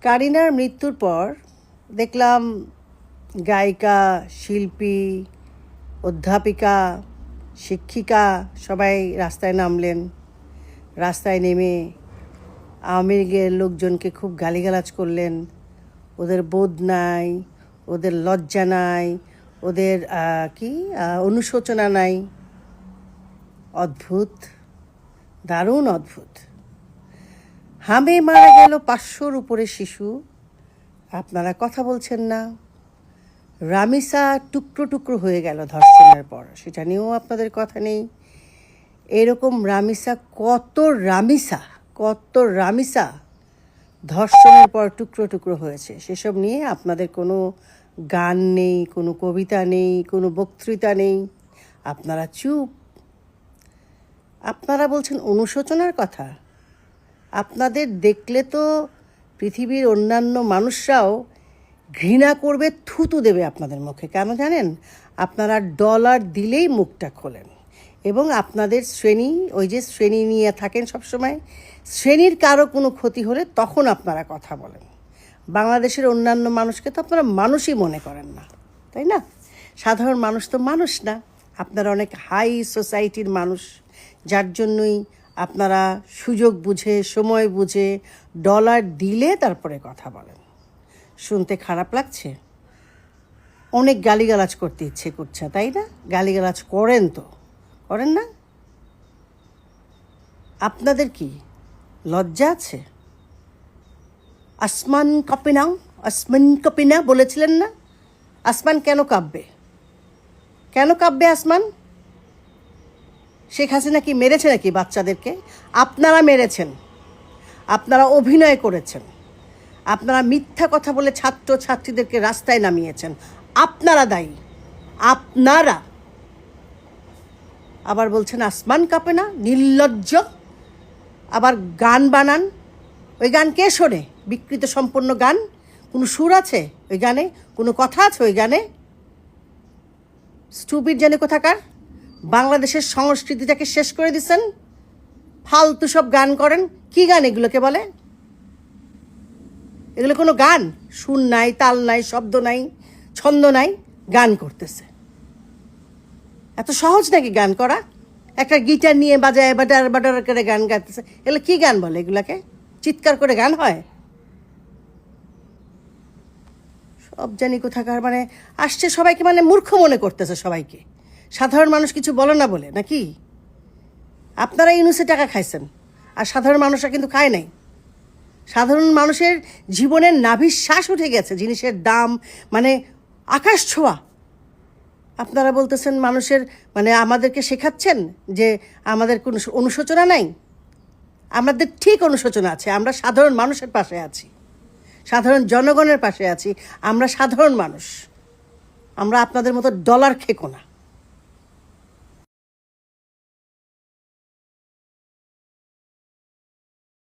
কারিনার মৃত্যুর পর দেখলাম গায়িকা, শিল্পী, অধ্যাপিকা, শিক্ষিকা সবাই রাস্তায় নামলেন। রাস্তায় নেমে আওয়ামী লীগের লোকজনকে খুব গালিগালাজ করলেন। ওদের বোধ নাই, ওদের লজ্জা নাই, ওদের অনুশোচনা নাই। অদ্ভুত, দারুণ অদ্ভুত। হামে মারা গেল 500-র উপরে শিশু, আপনারা কথা বলছেন না। রামিসা টুকরো টুকরো হয়ে গেল ধর্ষণের পর, সেটা নিয়েও আপনাদের কথা নেই। এরকম রামিসা কত রামিসা ধর্ষণের পর টুকরো টুকরো হয়েছে, সেসব নিয়ে আপনাদের কোনো গান নেই, কোনো কবিতা নেই, কোনো বক্তৃতা নেই। আপনারা চুপ। আপনারা বলছেন অনুশোচনার কথা। আপনাদের দেখলে তো পৃথিবীর অন্যান্য মানুষরাও ঘৃণা করবে, থুতু দেবে আপনাদের মুখে। কেন জানেন? আপনারা ডলার দিলেই মুখটা খোলেন, এবং আপনাদের শ্রেণী নিয়ে থাকেন সবসময়। শ্রেণীর কারো কোনো ক্ষতি হলে তখন আপনারা কথা বলেন। বাংলাদেশের অন্যান্য মানুষকে তো আপনারা মানুষই মনে করেন না, তাই না? সাধারণ মানুষ তো মানুষ না। আপনারা অনেক হাই সোসাইটির মানুষ, যার জন্যই আপনারা সুযোগ বুঝে, সময় বুঝে ডলার দিলে তারপরে কথা বলেন। শুনতে খারাপ লাগছে, অনেক গালিগালাজ করতে ইচ্ছে করছে, তাই না? গালিগালাজ করেন তো, করেন না? আপনাদের কি লজ্জা আছে? আসমান কাঁপে না বলেছিলেন না? আসমান কেন কাঁপবে? আসমান? শেখ হাসিনা কি মেরেছে নাকি বাচ্চাদেরকে? আপনারা মেরেছেন, আপনারা অভিনয় করেছেন, আপনারা মিথ্যা কথা বলে ছাত্র ছাত্রীদেরকে রাস্তায় নামিয়েছেন। আপনারা দায়ী, আপনারা। আবার বলছেন আসমান কাঁপে না, নির্লজ্জ। আবার গান বানান, ওই গান কে শোনে? বিকৃত সম্পন্ন গান। কোনো সুর আছে ওই গানে? কোনো কথা আছে ওই গানে? স্টুপিড জানে কোথাকার। বাংলাদেশের সংস্কৃতিটাকে শেষ করে দিচ্ছেন। ফালতু সব গান করেন। কি গান এগুলোকে বলে? এগুলো কোনো গান? সুর নাই, তাল নাই, শব্দ নাই, ছন্দ নাই, গান করতেছে। এত সহজ নাকি গান করা? একটা গিটার নিয়ে বাজায় বাটার বাটার করে গান গাইতেছে। এগুলো কি গান বলে? এগুলাকে চিৎকার করে গান হয়? সব জানি কোথাকার। মানে আসছে সবাইকে, মানে মূর্খ মনে করতেছে সবাইকে। সাধারণ মানুষ কিছু বলে না বলে নাকি? আপনারা ইউনুসে টাকা খাইছেন, আর সাধারণ মানুষরা কিন্তু খায় নাই। সাধারণ মানুষের জীবনের নাভির শ্বাস উঠে গেছে, জিনিসের দাম মানে আকাশ ছোঁয়া। আপনারা বলতেছেন মানুষের, মানে আমাদেরকে শেখাচ্ছেন যে আমাদের কোনো অনুশোচনা নাই। আমাদের ঠিক অনুশোচনা আছে। আমরা সাধারণ মানুষের পাশে আছি, সাধারণ জনগণের পাশে আছি। আমরা সাধারণ মানুষ, আমরা আপনাদের মতো ডলার খেকো না।